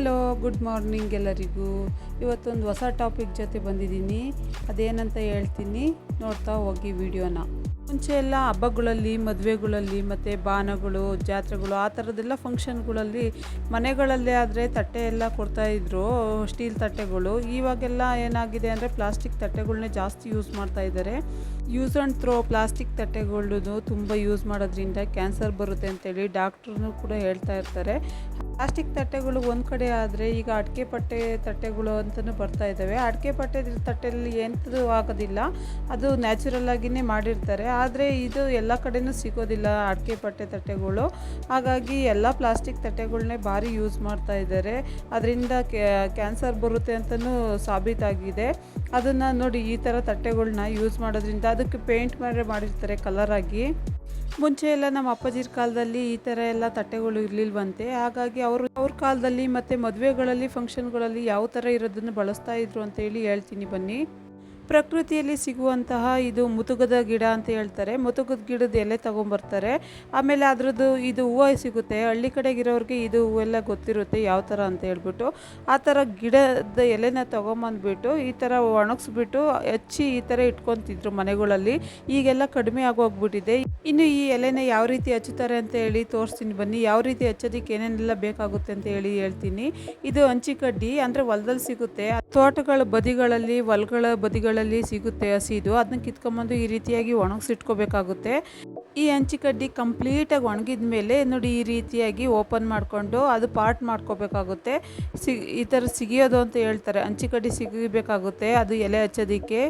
Hello, good morning ಎಲ್ಲರಿಗೂ. ಇವತ್ತೊಂದು ಹೊಸ ಟಾಪಿಕ್ ಜೊತೆ ಬಂದಿದ್ದೀನಿ. ಅದೇನಂತ ಹೇಳ್ತೀನಿ, ನೋಡ್ತಾ ಹೋಗಿ ವಿಡಿಯೋನ. ಮುಂಚೆ ಎಲ್ಲ ಹಬ್ಬಗಳಲ್ಲಿ, ಮದುವೆಗಳಲ್ಲಿ ಮತ್ತು ಬಾನಗಳು, ಜಾತ್ರೆಗಳು, ಆ ಥರದ್ದೆಲ್ಲ ಫಂಕ್ಷನ್ಗಳಲ್ಲಿ ಮನೆಗಳಲ್ಲೇ ಆದರೆ ತಟ್ಟೆ ಎಲ್ಲ ಕೊಡ್ತಾಯಿದ್ರು, ಸ್ಟೀಲ್ ತಟ್ಟೆಗಳು. ಇವಾಗೆಲ್ಲ ಏನಾಗಿದೆ ಅಂದರೆ ಪ್ಲಾಸ್ಟಿಕ್ ತಟ್ಟೆಗಳನ್ನೇ ಜಾಸ್ತಿ ಯೂಸ್ ಮಾಡ್ತಾಯಿದ್ದಾರೆ. ಯೂಸ್ ಆ್ಯಂಡ್ ಥ್ರೋ ಪ್ಲಾಸ್ಟಿಕ್ ತಟ್ಟೆಗಳು ತುಂಬ ಯೂಸ್ ಮಾಡೋದ್ರಿಂದ ಕ್ಯಾನ್ಸರ್ ಬರುತ್ತೆ ಅಂತೇಳಿ ಡಾಕ್ಟ್ರೂ ಕೂಡ ಹೇಳ್ತಾ ಇರ್ತಾರೆ. ಪ್ಲಾಸ್ಟಿಕ್ ತಟ್ಟೆಗಳು ಒಂದು ಕಡೆ ಆದರೆ, ಈಗ ಅಡಿಕೆ ಪಟ್ಟೆ ತಟ್ಟೆಗಳು ಅಂತಲೂ ಬರ್ತಾ ಇದ್ದಾವೆ. ಅಡಿಕೆ ಪಟ್ಟೆ ತಟ್ಟೆಯಲ್ಲಿ ಎಂಥದ್ದು ಆಗೋದಿಲ್ಲ, ಅದು ನ್ಯಾಚುರಲ್ ಆಗಿಯೇ ಮಾಡಿರ್ತಾರೆ. ಆದರೆ ಇದು ಎಲ್ಲ ಕಡೆಯೂ ಸಿಗೋದಿಲ್ಲ ಅಡಿಕೆ ಪಟ್ಟೆ ತಟ್ಟೆಗಳು. ಹಾಗಾಗಿ ಎಲ್ಲ ಪ್ಲಾಸ್ಟಿಕ್ ತಟ್ಟೆಗಳನ್ನೇ ಭಾರಿ ಯೂಸ್ ಮಾಡ್ತಾ ಇದ್ದಾರೆ. ಅದರಿಂದ ಕ್ಯಾನ್ಸರ್ ಬರುತ್ತೆ ಅಂತಲೂ ಸಾಬೀತಾಗಿದೆ. ಅದನ್ನು ನೋಡಿ, ಈ ಥರ ತಟ್ಟೆಗಳನ್ನ ಯೂಸ್ ಮಾಡೋದ್ರಿಂದ ಅದಕ್ಕೆ ಪೇಂಟ್ ಮಾಡಿರ್ತಾರೆ ಕಲರಾಗಿ. ಮುಂಚೆ ಎಲ್ಲ ನಮ್ಮ ಅಪ್ಪಾಜಿರ ಕಾಲದಲ್ಲಿ ಈ ಥರ ಎಲ್ಲ ತಟ್ಟೆಗಳು ಇರಲಿಲ್ವಂತೆ. ಹಾಗಾಗಿ ಅವ್ರ ಕಾಲದಲ್ಲಿ ಮತ್ತು ಮದುವೆಗಳಲ್ಲಿ, ಫಂಕ್ಷನ್ಗಳಲ್ಲಿ ಯಾವ ಥರ ಇರೋದನ್ನು ಬಳಸ್ತಾ ಇದ್ರು ಅಂತೇಳಿ ಹೇಳ್ತೀನಿ ಬನ್ನಿ. ಪ್ರಕೃತಿಯಲ್ಲಿ ಸಿಗುವಂತಹ ಇದು ಮುತುಗದ ಗಿಡ ಅಂತ ಹೇಳ್ತಾರೆ. ಮುತುಗದ ಗಿಡದ ಎಲೆ ತೊಗೊಂಬರ್ತಾರೆ. ಆಮೇಲೆ ಅದರದ್ದು ಇದು ಹೂವು ಸಿಗುತ್ತೆ. ಹಳ್ಳಿ ಕಡೆಗಿರೋರಿಗೆ ಇದು ಹೂವೆಲ್ಲ ಗೊತ್ತಿರುತ್ತೆ ಯಾವ ಥರ ಅಂತ ಹೇಳ್ಬಿಟ್ಟು. ಆ ಥರ ಗಿಡದ ಎಲೆನ ತೊಗೊಂಬಂದ್ಬಿಟ್ಟು ಈ ಥರ ಒಣಗಿಸ್ಬಿಟ್ಟು ಹಚ್ಚಿ ಈ ಥರ ಇಟ್ಕೊತಿದ್ರು ಮನೆಗಳಲ್ಲಿ. ಈಗೆಲ್ಲ ಕಡಿಮೆ ಆಗೋಗ್ಬಿಟ್ಟಿದೆ. ಇನ್ನು ಈ ಎಲೆನ ಯಾವ ರೀತಿ ಹಚ್ಚುತ್ತಾರೆ ಅಂತ ಹೇಳಿ ತೋರಿಸ್ತೀನಿ ಬನ್ನಿ. ಯಾವ ರೀತಿ ಹಚ್ಚೋದಕ್ಕೆ ಏನೇನೆಲ್ಲ ಬೇಕಾಗುತ್ತೆ ಅಂತ ಹೇಳ್ತೀನಿ. ಇದು ಹಂಚಿಕಡ್ಡಿ, ಅಂದರೆ ಹೊಲದಲ್ಲಿ ಸಿಗುತ್ತೆ. ತೋಟಗಳ ಬದಿಗಳಲ್ಲಿ, ಹೊಲಗಳ ಬದಿಗಳಲ್ಲಿ ಸಿಗುತ್ತೆ ಹಸಿದು. ಅದನ್ನ ಕಿತ್ಕೊಂಬಂದು ಈ ರೀತಿಯಾಗಿ ಒಣಗಿಸಿಟ್ಕೋಬೇಕಾಗುತ್ತೆ. ಈ ಹಂಚಿಕಡ್ಡಿ ಕಂಪ್ಲೀಟಾಗಿ ಒಣಗಿದ ಮೇಲೆ ನೋಡಿ, ಈ ರೀತಿಯಾಗಿ ಓಪನ್ ಮಾಡಿಕೊಂಡು ಅದು ಪಾರ್ಟ್ ಮಾಡ್ಕೋಬೇಕಾಗುತ್ತೆ. ಈ ಥರ ಸಿಗಿಯೋದು ಅಂತ ಹೇಳ್ತಾರೆ. ಹಂಚಿಕಡ್ಡಿ ಸಿಗಬೇಕಾಗುತ್ತೆ. ಅದು ಎಲೆ ಹಚ್ಚೋದಕ್ಕೆ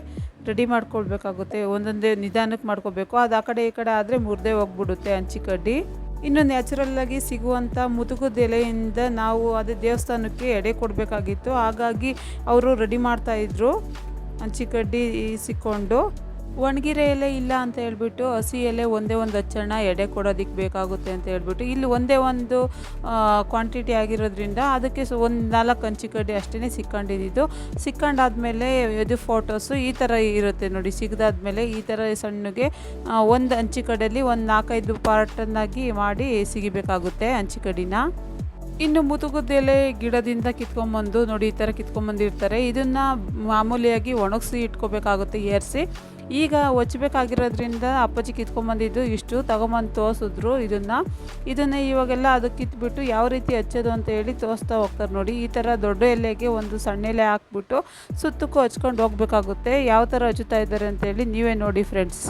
ರೆಡಿ ಮಾಡ್ಕೊಳ್ಬೇಕಾಗುತ್ತೆ. ಒಂದೊಂದೇ ನಿಧಾನಕ್ಕೆ ಮಾಡ್ಕೋಬೇಕು. ಅದು ಆ ಕಡೆ ಈ ಕಡೆ ಆದರೆ ಮುರಿದೇ ಹೋಗ್ಬಿಡುತ್ತೆ ಹಂಚಿಕಡ್ಡಿ. ಇನ್ನು ನ್ಯಾಚುರಲ್ಲಾಗಿ ಸಿಗುವಂಥ ಮುತುಗದ ಎಲೆಯಿಂದ ನಾವು ಅದೇ ದೇವಸ್ಥಾನಕ್ಕೆ ಎಡೆ ಕೊಡಬೇಕಾಗಿತ್ತು. ಹಾಗಾಗಿ ಅವರು ರೆಡಿ ಮಾಡ್ತಾಯಿದ್ರು ಹಂಚಿಕಡ್ಡಿ ಸಿಕ್ಕೊಂಡು. ಒಣಗಿರೋ ಎಲೆ ಇಲ್ಲ ಅಂತ ಹೇಳ್ಬಿಟ್ಟು ಹಸಿ ಎಲೆ ಒಂದೇ ಒಂದು ಹಚ್ಚೋಣ, ಎಡೆ ಕೊಡೋದಕ್ಕೆ ಬೇಕಾಗುತ್ತೆ ಅಂತ ಹೇಳ್ಬಿಟ್ಟು ಇಲ್ಲಿ ಒಂದೇ ಒಂದು ಕ್ವಾಂಟಿಟಿ ಆಗಿರೋದ್ರಿಂದ ಅದಕ್ಕೆ ಒಂದು 4 ಹಂಚಿಕಡ್ಡಿ ಅಷ್ಟೇ ಸಿಕ್ಕೊಂಡಾದ್ಮೇಲೆ ಇದು ಫೋಟೋಸು ಈ ಥರ ಇರುತ್ತೆ ನೋಡಿ. ಸಿಗದಾದ್ಮೇಲೆ ಈ ಥರ ಸಣ್ಣಗೆ ಒಂದು ಹಂಚಿಕಡ್ಡಿಯಲ್ಲಿ ಒಂದು 4-5 ಪಾರ್ಟನ್ನಾಗಿ ಮಾಡಿ ಸಿಗಬೇಕಾಗುತ್ತೆ ಹಂಚಿಕಡ್ಡಿನ. ಇನ್ನು ಮುತುಗದೆಲೆ ಗಿಡದಿಂದ ಕಿತ್ಕೊಂಬಂದು ನೋಡಿ, ಈ ಥರ ಕಿತ್ಕೊಂಬಂದಿರ್ತಾರೆ. ಇದನ್ನು ಮಾಮೂಲಿಯಾಗಿ ಒಣಗಿಸಿ ಇಟ್ಕೋಬೇಕಾಗುತ್ತೆ, ಏರಿಸಿ. ಈಗ ಒಚ್ಚಬೇಕಾಗಿರೋದ್ರಿಂದ ಅಪ್ಪಾಜಿ ಕಿತ್ಕೊಂಬಂದಿದ್ದು ಇಷ್ಟು ತಗೊಂಬಂದು ತೋರಿಸಿದ್ರು. ಇದನ್ನು ಇವಾಗೆಲ್ಲ ಅದು ಕಿತ್ಬಿಟ್ಟು ಯಾವ ರೀತಿ ಹಚ್ಚೋದು ಅಂತ ಹೇಳಿ ತೋರಿಸ್ತಾ ಹೋಗ್ತಾರೆ ನೋಡಿ. ಈ ಥರ ದೊಡ್ಡ ಎಲೆಗೆ ಒಂದು ಸಣ್ಣ ಎಲೆ ಹಾಕ್ಬಿಟ್ಟು ಸುತ್ತಕ್ಕೂ ಹಚ್ಕೊಂಡು ಹೋಗ್ಬೇಕಾಗುತ್ತೆ. ಯಾವ ಥರ ಹಚ್ಚುತ್ತಾ ಇದ್ದಾರೆ ಅಂತೇಳಿ ನೀವೇ ನೋಡಿ ಫ್ರೆಂಡ್ಸ್.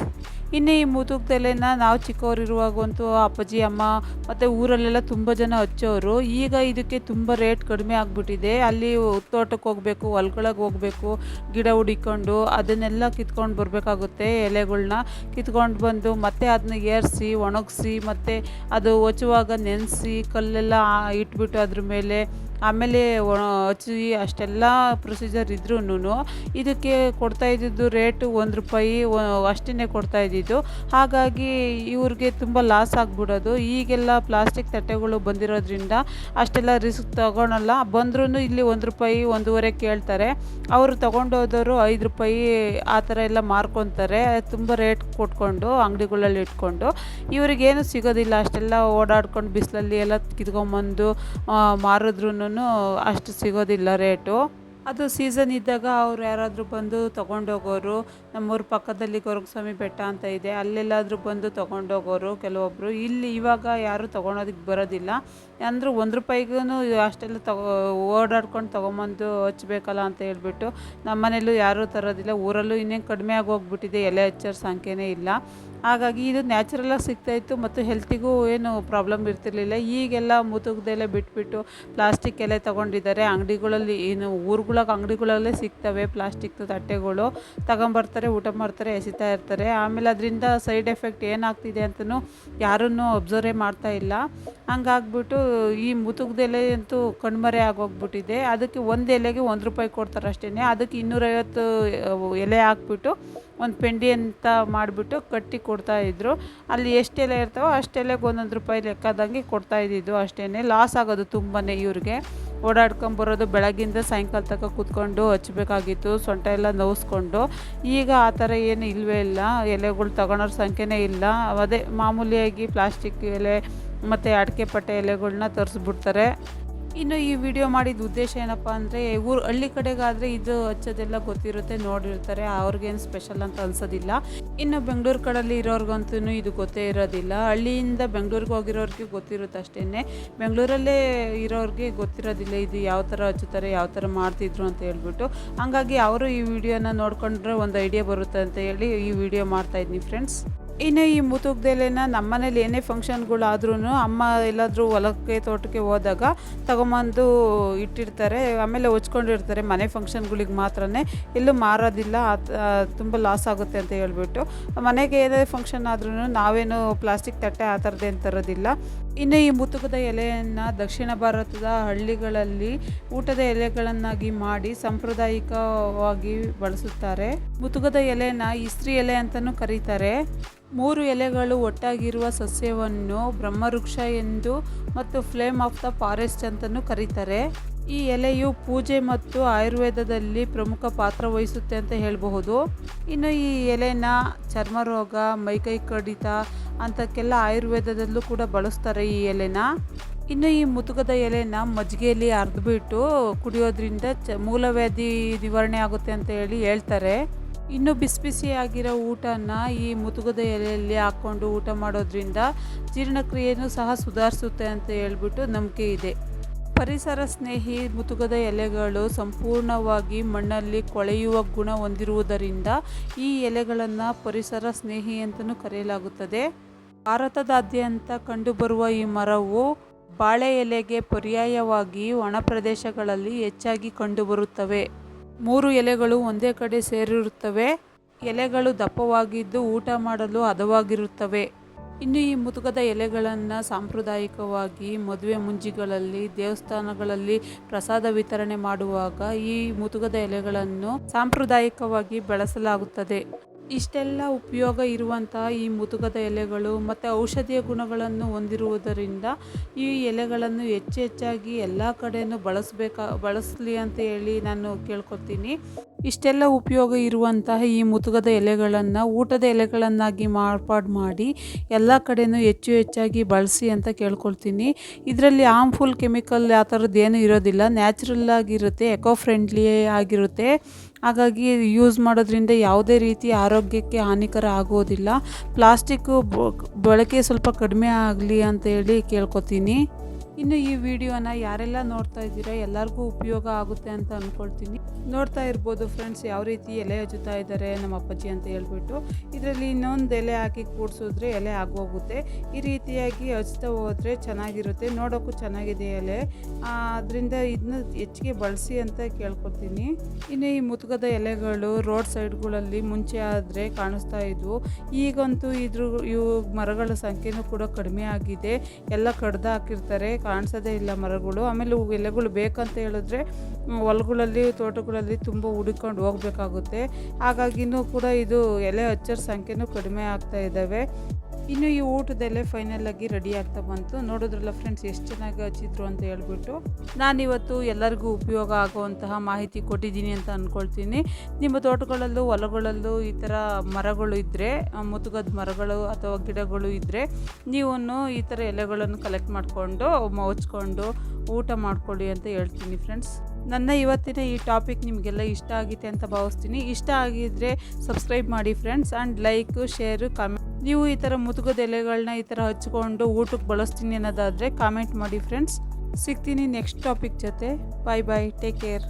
ಇನ್ನು ಈ ಮುತುಗದೆಲೆನ ನಾವು ಚಿಕ್ಕವರಿರುವಾಗಂತೂ ಅಪ್ಪಾಜಿ, ಅಮ್ಮ ಮತ್ತು ಊರಲ್ಲೆಲ್ಲ ತುಂಬ ಜನ ಹಚ್ಚೋರು. ಈಗ ಇದಕ್ಕೆ ತುಂಬ ರೇಟ್ ಕಡಿಮೆ ಆಗಿಬಿಟ್ಟಿದೆ. ಅಲ್ಲಿ ತೋಟಕ್ಕೆ ಹೋಗಬೇಕು, ಹೊಲ್ಗಳಿಗೆ ಹೋಗಬೇಕು, ಗಿಡ ಹುಡಿಕೊಂಡು ಅದನ್ನೆಲ್ಲ ಕಿತ್ಕೊಂಡು ಬರಬೇಕಾಗುತ್ತೆ. ಎಲೆಗಳ್ನ ಕಿತ್ಕೊಂಡು ಬಂದು ಮತ್ತೆ ಅದನ್ನ ಏರಿಸಿ ಒಣಗಿಸಿ ಮತ್ತು ಅದು ಹೊಚ್ಚುವಾಗ ನೆನೆಸಿ ಕಲ್ಲೆಲ್ಲ ಇಟ್ಬಿಟ್ಟು ಅದ್ರ ಮೇಲೆ ಆಮೇಲೆ ಹಚ್ಚಿ ಅಷ್ಟೆಲ್ಲ ಪ್ರೊಸೀಜರ್ ಇದ್ರೂ ಇದಕ್ಕೆ ಕೊಡ್ತಾಯಿದ್ದು ರೇಟು ₹1 ಅಷ್ಟೇ ಕೊಡ್ತಾಯಿದ್ದು. ಹಾಗಾಗಿ ಇವ್ರಿಗೆ ತುಂಬ ಲಾಸ್ ಆಗಿಬಿಡೋದು. ಈಗೆಲ್ಲ ಪ್ಲಾಸ್ಟಿಕ್ ತಟ್ಟೆಗಳು ಬಂದಿರೋದ್ರಿಂದ ಅಷ್ಟೆಲ್ಲ ರಿಸ್ಕ್ ತೊಗೊಳಲ್ಲ. ಬಂದ್ರೂ ಇಲ್ಲಿ ₹1, ₹1.5 ಕೇಳ್ತಾರೆ. ಅವರು ತೊಗೊಂಡೋದವರು ₹5 ಆ ಥರ ಎಲ್ಲ ಮಾರ್ಕೊತಾರೆ, ತುಂಬ ರೇಟ್ ಕೊಟ್ಕೊಂಡು ಅಂಗಡಿಗಳಲ್ಲಿ ಇಟ್ಕೊಂಡು. ಇವ್ರಿಗೇನು ಸಿಗೋದಿಲ್ಲ. ಅಷ್ಟೆಲ್ಲ ಓಡಾಡ್ಕೊಂಡು ಬಿಸಿಲಲ್ಲಿ ಎಲ್ಲ ಕಿತ್ಕೊಂಬಂದು ಮಾರಿದ್ರೂ ಅಷ್ಟು ಸಿಗೋದಿಲ್ಲ ರೇಟು. ಅದು ಸೀಸನ್ ಇದ್ದಾಗ ಅವ್ರು ಯಾರಾದರೂ ಬಂದು ತೊಗೊಂಡೋಗೋರು. ನಮ್ಮೂರ ಪಕ್ಕದಲ್ಲಿ ಗೊರಗಸ್ವಾಮಿ ಬೆಟ್ಟ ಅಂತ ಇದೆ, ಅಲ್ಲೆಲ್ಲಾದರೂ ಬಂದು ತೊಗೊಂಡೋಗೋರು ಕೆಲವೊಬ್ಬರು. ಇಲ್ಲಿ ಇವಾಗ ಯಾರೂ ತೊಗೊಳೋದಕ್ಕೆ ಬರೋದಿಲ್ಲ. ಅಂದರೂ ₹1ಗೂ ಅಷ್ಟೆಲ್ಲ ಓಡಾಡ್ಕೊಂಡು ತೊಗೊಂಬಂದು ಹಚ್ಬೇಕಲ್ಲ ಅಂತ ಹೇಳ್ಬಿಟ್ಟು ನಮ್ಮ ಮನೇಲೂ ಯಾರೂ ತರೋದಿಲ್ಲ. ಊರಲ್ಲೂ ಇನ್ನೇನು ಕಡಿಮೆ ಆಗೋಗ್ಬಿಟ್ಟಿದೆ, ಎಲೆ ಹಚ್ಚೋರ ಸಂಖ್ಯೆನೇ ಇಲ್ಲ. ಹಾಗಾಗಿ ಇದು ನ್ಯಾಚುರಲಾಗಿ ಸಿಗ್ತಾಯಿತ್ತು ಮತ್ತು ಹೆಲ್ತಿಗೂ ಏನು ಪ್ರಾಬ್ಲಮ್ ಇರ್ತಿರ್ಲಿಲ್ಲ. ಈಗೆಲ್ಲ ಮುತುಗದೆಲೆ ಬಿಟ್ಬಿಟ್ಟು ಪ್ಲಾಸ್ಟಿಕ್ ಎಲೆ ತೊಗೊಂಡಿದ್ದಾರೆ. ಅಂಗಡಿಗಳಲ್ಲಿ ಏನು ಅಂಗಡಿಗಳಲ್ಲೇ ಸಿಗ್ತವೆ ಪ್ಲಾಸ್ಟಿಕ್ ತಟ್ಟೆಗಳು. ತಗೊಂಬರ್ತಾರೆ, ಊಟ ಮಾಡ್ತಾರೆ, ಎಸಿತಾ ಇರ್ತಾರೆ. ಆಮೇಲೆ ಅದರಿಂದ ಸೈಡ್ ಎಫೆಕ್ಟ್ ಏನಾಗ್ತಿದೆ ಅಂತಲೂ ಯಾರೂ ಅಬ್ಸರ್ವೇ ಮಾಡ್ತಾ ಇಲ್ಲ. ಹಂಗಾಗ್ಬಿಟ್ಟು ಈ ಮುತುಗದೆಲೆ ಅಂತೂ ಕಣ್ಮರೆ ಆಗೋಗ್ಬಿಟ್ಟಿದೆ. ಅದಕ್ಕೆ ಒಂದು ಎಲೆಗೆ ₹1 ಕೊಡ್ತಾರೆ ಅಷ್ಟೇ. ಅದಕ್ಕೆ 250 ಎಲೆ ಹಾಕ್ಬಿಟ್ಟು ಒಂದು ಪೆಂಡಿ ಅಂತ ಮಾಡಿಬಿಟ್ಟು ಕಟ್ಟಿ ಕೊಡ್ತಾಯಿದ್ರು. ಅಲ್ಲಿ ಎಷ್ಟು ಎಲೆ ಇರ್ತಾವೋ ಅಷ್ಟು ಎಲೆಗೆ ₹1 ಲೆಕ್ಕದಂಗೆ ಕೊಡ್ತಾಯಿದ್ದು ಅಷ್ಟೇ. ಲಾಸ್ ಆಗೋದು ತುಂಬಾ ಇವ್ರಿಗೆ. ಓಡಾಡ್ಕೊಂಬರೋದು, ಬೆಳಗ್ಗಿಂದ ಸಾಯಂಕಾಲ ತನಕ ಕೂತ್ಕೊಂಡು ಹಚ್ಚಬೇಕಾಗಿತ್ತು, ಸೊಂಟ ಎಲ್ಲ ನೋವಿಸ್ಕೊಂಡು. ಈಗ ಆ ಥರ ಏನು ಇಲ್ಲವೇ ಇಲ್ಲ. ಎಲೆಗಳು ತಗೊಳೋರ ಸಂಖ್ಯೆನೇ ಇಲ್ಲ. ಅದೇ ಮಾಮೂಲಿಯಾಗಿ ಪ್ಲಾಸ್ಟಿಕ್ ಎಲೆ ಮತ್ತು ಅಡಿಕೆ ಪಟ್ಟೆ ಎಲೆಗಳ್ನ ತರಿಸ್ಬಿಡ್ತಾರೆ. ಇನ್ನು ಈ ವಿಡಿಯೋ ಮಾಡಿದ ಉದ್ದೇಶ ಏನಪ್ಪ ಅಂದರೆ ಹಳ್ಳಿ ಕಡೆಗಾದರೆ ಇದು ಹಚ್ಚೋದೆಲ್ಲ ಗೊತ್ತಿರುತ್ತೆ, ನೋಡಿರ್ತಾರೆ, ಅವ್ರಿಗೇನು ಸ್ಪೆಷಲ್ ಅಂತ ಅನ್ಸೋದಿಲ್ಲ. ಇನ್ನು ಬೆಂಗಳೂರು ಕಡೆಯಲ್ಲಿ ಇರೋರ್ಗಂತೂ ಇದು ಗೊತ್ತೇ ಇರೋದಿಲ್ಲ. ಹಳ್ಳಿಯಿಂದ ಬೆಂಗಳೂರಿಗೆ ಹೋಗಿರೋರಿಗೆ ಗೊತ್ತಿರುತ್ತೆ ಅಷ್ಟೇ. ಬೆಂಗಳೂರಲ್ಲೇ ಇರೋರಿಗೆ ಗೊತ್ತಿರೋದಿಲ್ಲ ಇದು ಯಾವ ಥರ ಹಚ್ಚುತ್ತಾರೆ, ಯಾವ ಥರ ಮಾಡ್ತಿದ್ರು ಅಂತ ಹೇಳ್ಬಿಟ್ಟು. ಹಂಗಾಗಿ ಅವರು ಈ ವಿಡಿಯೋನ ನೋಡ್ಕೊಂಡ್ರೆ ಒಂದು ಐಡಿಯಾ ಬರುತ್ತೆ ಅಂತ ಹೇಳಿ ಈ ವಿಡಿಯೋ ಮಾಡ್ತಾಯಿದ್ದೀನಿ ಫ್ರೆಂಡ್ಸ್. ಇನ್ನು ಈ ಮುತುಗ್ದೆಲೆನ ನಮ್ಮ ಮನೇಲಿ ಏನೇ ಫಂಕ್ಷನ್ಗಳಾದ್ರೂ ಅಮ್ಮ ಎಲ್ಲಾದರೂ ಹೊಲಕ್ಕೆ ತೋಟಕ್ಕೆ ಹೋದಾಗ ತಗೊಂಬಂದು ಇಟ್ಟಿರ್ತಾರೆ, ಆಮೇಲೆ ಹೊಚ್ಕೊಂಡಿರ್ತಾರೆ. ಮನೆ ಫಂಕ್ಷನ್ಗಳಿಗೆ ಮಾತ್ರನೇ, ಎಲ್ಲೂ ಮಾರೋದಿಲ್ಲ, ತುಂಬ ಲಾಸ್ ಆಗುತ್ತೆ ಅಂತ ಹೇಳ್ಬಿಟ್ಟು. ಮನೆಗೆ ಏನೇ ಫಂಕ್ಷನ್ ಆದ್ರೂ ನಾವೇನು ಪ್ಲಾಸ್ಟಿಕ್ ತಟ್ಟೆ ಆ ಥರದ್ದೇನು ತರೋದಿಲ್ಲ. ಇನ್ನು ಈ ಮುತುಗದ ಎಲೆಯನ್ನು ದಕ್ಷಿಣ ಭಾರತದ ಹಳ್ಳಿಗಳಲ್ಲಿ ಊಟದ ಎಲೆಗಳನ್ನಾಗಿ ಮಾಡಿ ಸಾಂಪ್ರದಾಯಿಕವಾಗಿ ಬಳಸುತ್ತಾರೆ. ಮುತುಗದ ಎಲೆನ ಇಸ್ತ್ರಿ ಎಲೆ ಅಂತಲೂ ಕರೀತಾರೆ. 3 ಎಲೆಗಳು ಒಟ್ಟಾಗಿರುವ ಸಸ್ಯವನ್ನು ಬ್ರಹ್ಮವೃಕ್ಷ ಎಂದು ಮತ್ತು ಫ್ಲೇಮ್ ಆಫ್ ದ ಫಾರೆಸ್ಟ್ ಅಂತಲೂ ಕರೀತಾರೆ. ಈ ಎಲೆಯು ಪೂಜೆ ಮತ್ತು ಆಯುರ್ವೇದದಲ್ಲಿ ಪ್ರಮುಖ ಪಾತ್ರ ವಹಿಸುತ್ತೆ ಅಂತ ಹೇಳಬಹುದು. ಇನ್ನು ಈ ಎಲೆನ ಚರ್ಮ ರೋಗ, ಮೈಕೈ ಕಡಿತ ಅಂತಕ್ಕೆಲ್ಲ ಆಯುರ್ವೇದದಲ್ಲೂ ಕೂಡ ಬಳಸ್ತಾರೆ ಈ ಎಲೆನ. ಇನ್ನು ಈ ಮುತುಗದ ಎಲೆನ ಮಜ್ಜಿಗೆಯಲ್ಲಿ ಅರ್ದ್ಬಿಟ್ಟು ಕುಡಿಯೋದ್ರಿಂದ ಮೂಲವ್ಯಾಧಿ ನಿವಾರಣೆ ಆಗುತ್ತೆ ಅಂತ ಹೇಳ್ತಾರೆ. ಇನ್ನು ಬಿಸಿ ಬಿಸಿಯಾಗಿರೋ ಊಟನ ಈ ಮುತುಗದ ಎಲೆಯಲ್ಲಿ ಹಾಕ್ಕೊಂಡು ಊಟ ಮಾಡೋದ್ರಿಂದ ಜೀರ್ಣಕ್ರಿಯೆಯೂ ಸಹ ಸುಧಾರಿಸುತ್ತೆ ಅಂತ ಹೇಳ್ಬಿಟ್ಟು ನಂಬಿಕೆ ಇದೆ. ಪರಿಸರ ಸ್ನೇಹಿ ಮುತುಗದ ಎಲೆಗಳು ಸಂಪೂರ್ಣವಾಗಿ ಮಣ್ಣಲ್ಲಿ ಕೊಳೆಯುವ ಗುಣ ಹೊಂದಿರುವುದರಿಂದ ಈ ಎಲೆಗಳನ್ನು ಪರಿಸರ ಸ್ನೇಹಿ ಅಂತಲೂ ಕರೆಯಲಾಗುತ್ತದೆ. ಭಾರತದಾದ್ಯಂತ ಕಂಡುಬರುವ ಈ ಮರವು ಬಾಳೆ ಎಲೆಗೆ ಪರ್ಯಾಯವಾಗಿ ಒಣ ಪ್ರದೇಶಗಳಲ್ಲಿ ಹೆಚ್ಚಾಗಿ ಕಂಡುಬರುತ್ತವೆ. 3 ಎಲೆಗಳು ಒಂದೇ ಕಡೆ ಸೇರಿರುತ್ತವೆ. ಎಲೆಗಳು ದಪ್ಪವಾಗಿದ್ದು ಊಟ ಮಾಡಲು ಹದವಾಗಿರುತ್ತವೆ. ಇನ್ನು ಈ ಮುತುಗದ ಎಲೆಗಳನ್ನು ಸಾಂಪ್ರದಾಯಿಕವಾಗಿ ಮದುವೆ ಮುಂಜಿಗಳಲ್ಲಿ, ದೇವಸ್ಥಾನಗಳಲ್ಲಿ ಪ್ರಸಾದ ವಿತರಣೆ ಮಾಡುವಾಗ ಈ ಮುತುಗದ ಎಲೆಗಳನ್ನು ಸಾಂಪ್ರದಾಯಿಕವಾಗಿ ಬಳಸಲಾಗುತ್ತದೆ. ಇಷ್ಟೆಲ್ಲ ಉಪಯೋಗ ಇರುವಂತಹ ಈ ಮುತುಗದ ಎಲೆಗಳು ಮತ್ತು ಔಷಧೀಯ ಗುಣಗಳನ್ನು ಹೊಂದಿರುವುದರಿಂದ ಈ ಎಲೆಗಳನ್ನು ಹೆಚ್ಚಾಗಿ ಎಲ್ಲ ಕಡೆಯೂ ಬಳಸಲಿ ಅಂತ ಹೇಳಿ ನಾನು ಕೇಳ್ಕೊತೀನಿ. ಇಷ್ಟೆಲ್ಲ ಉಪಯೋಗ ಇರುವಂತಹ ಈ ಮುತುಗದ ಎಲೆಗಳನ್ನು ಊಟದ ಎಲೆಗಳನ್ನಾಗಿ ಮಾರ್ಪಾಡು ಮಾಡಿ ಎಲ್ಲ ಕಡೆಯೂ ಹೆಚ್ಚಾಗಿ ಬಳಸಿ ಅಂತ ಕೇಳ್ಕೊಳ್ತೀನಿ. ಇದರಲ್ಲಿ ಹಾರ್ಮ್ಫುಲ್ ಕೆಮಿಕಲ್ ಆ ಥರದ್ದು ಏನೂ ಇರೋದಿಲ್ಲ, ನ್ಯಾಚುರಲ್ ಆಗಿರುತ್ತೆ, ಎಕೋ ಫ್ರೆಂಡ್ಲಿ ಆಗಿರುತ್ತೆ. ಹಾಗಾಗಿ ಯೂಸ್ ಮಾಡೋದ್ರಿಂದ ಯಾವುದೇ ರೀತಿ ಆರೋಗ್ಯಕ್ಕೆ ಹಾನಿಕರ ಆಗೋದಿಲ್ಲ. ಪ್ಲಾಸ್ಟಿಕ್ಕು ಬಳಕೆ ಸ್ವಲ್ಪ ಕಡಿಮೆ ಆಗಲಿ ಅಂತ ಹೇಳಿ ಕೇಳ್ಕೊತೀನಿ. ಇನ್ನು ಈ ವಿಡಿಯೋನ ಯಾರೆಲ್ಲ ನೋಡ್ತಾ ಇದ್ದೀರಾ ಎಲ್ಲರಿಗೂ ಉಪಯೋಗ ಆಗುತ್ತೆ ಅಂತ ಅಂದ್ಕೊಳ್ತೀನಿ. ನೋಡ್ತಾ ಇರ್ಬೋದು ಫ್ರೆಂಡ್ಸ್ ಯಾವ ರೀತಿ ಎಲೆ ಹಚ್ಚುತ್ತಾ ಇದ್ದಾರೆ ನಮ್ಮ ಅಪ್ಪಾಜಿ ಅಂತ ಹೇಳ್ಬಿಟ್ಟು. ಇದರಲ್ಲಿ ಇನ್ನೊಂದು ಎಲೆ ಹಾಕಿ ಕೂಡಿಸಿದ್ರೆ ಎಲೆ ಆಗೋಗುತ್ತೆ. ಈ ರೀತಿಯಾಗಿ ಹಚ್ತಾ ಹೋದರೆ ಚೆನ್ನಾಗಿರುತ್ತೆ, ನೋಡೋಕ್ಕೂ ಚೆನ್ನಾಗಿದೆ ಎಲೆ. ಅದರಿಂದ ಇದನ್ನ ಹೆಚ್ಚಿಗೆ ಬಳಸಿ ಅಂತ ಕೇಳ್ಕೊಳ್ತೀನಿ. ಇನ್ನು ಈ ಮುತುಗದ ಎಲೆಗಳು ರೋಡ್ ಸೈಡ್ಗಳಲ್ಲಿ ಮುಂಚೆ ಆದರೆ ಕಾಣಿಸ್ತಾ ಇದ್ವು, ಈಗಂತೂ ಇವು ಮರಗಳ ಸಂಖ್ಯೆನೂ ಕೂಡ ಕಡಿಮೆ ಆಗಿದೆ. ಎಲ್ಲ ಕಡ್ದು ಹಾಕಿರ್ತಾರೆ, ಕಾಣಿಸೋದೇ ಇಲ್ಲ ಮರಗಳು. ಆಮೇಲೆ ಎಲೆಗಳು ಬೇಕಂತ ಹೇಳಿದ್ರೆ ಹೊಲಗಳಲ್ಲಿ ತೋಟಗಳಲ್ಲಿ ತುಂಬ ಹುಡುಕೊಂಡು ಹೋಗಬೇಕಾಗುತ್ತೆ. ಹಾಗಾಗಿನೂ ಕೂಡ ಇದು ಎಲೆ ಹಚ್ಚೋರ ಸಂಖ್ಯೆನೂ ಕಡಿಮೆ ಆಗ್ತಾ ಇದ್ದಾವೆ. ಇನ್ನು ಈ ಊಟದಲ್ಲೇ ಫೈನಲ್ ಆಗಿ ರೆಡಿ ಆಗ್ತಾ ಬಂತು. ನೋಡಿದ್ರಲ್ಲ ಫ್ರೆಂಡ್ಸ್ ಎಷ್ಟು ಚೆನ್ನಾಗಿ ಹಚ್ಚಿದ್ರು ಅಂತ ಹೇಳ್ಬಿಟ್ಟು. ನಾನಿವತ್ತು ಎಲ್ಲರಿಗೂ ಉಪಯೋಗ ಆಗುವಂತಹ ಮಾಹಿತಿ ಕೊಟ್ಟಿದ್ದೀನಿ ಅಂತ ಅಂದ್ಕೊಳ್ತೀನಿ. ನಿಮ್ಮ ತೋಟಗಳಲ್ಲೂ ಹೊಲಗಳಲ್ಲೂ ಈ ಥರ ಮರಗಳು ಇದ್ದರೆ, ಮುತುಗದ ಮರಗಳು ಅಥವಾ ಗಿಡಗಳು ಇದ್ದರೆ ನೀವು ಈ ಥರ ಎಲೆಗಳನ್ನು ಕಲೆಕ್ಟ್ ಮಾಡಿಕೊಂಡು ಹಚ್ಕೊಂಡು ಊಟ ಮಾಡ್ಕೊಳ್ಳಿ ಅಂತ ಹೇಳ್ತೀನಿ ಫ್ರೆಂಡ್ಸ್. ನನ್ನ ಇವತ್ತಿನ ಈ ಟಾಪಿಕ್ ನಿಮಗೆಲ್ಲ ಇಷ್ಟ ಆಗಿದೆ ಅಂತ ಭಾವಿಸ್ತೀನಿ. ಇಷ್ಟ ಆಗಿದ್ದರೆ ಸಬ್ಸ್ಕ್ರೈಬ್ ಮಾಡಿ friends, and like, share, comment. ನೀವು ಈ ಥರ ಮುತುಗದ ಎಲೆಗಳನ್ನ ಈ ಥರ ಹಚ್ಕೊಂಡು ಊಟಕ್ಕೆ ಬಳಸ್ತೀನಿ ಅನ್ನೋದಾದರೆ ಕಾಮೆಂಟ್ ಮಾಡಿ ಫ್ರೆಂಡ್ಸ್. ಸಿಗ್ತೀನಿ ನೆಕ್ಸ್ಟ್ ಟಾಪಿಕ್ ಜೊತೆ. ಬಾಯ್ ಬಾಯ್, ಟೇಕ್ ಕೇರ್.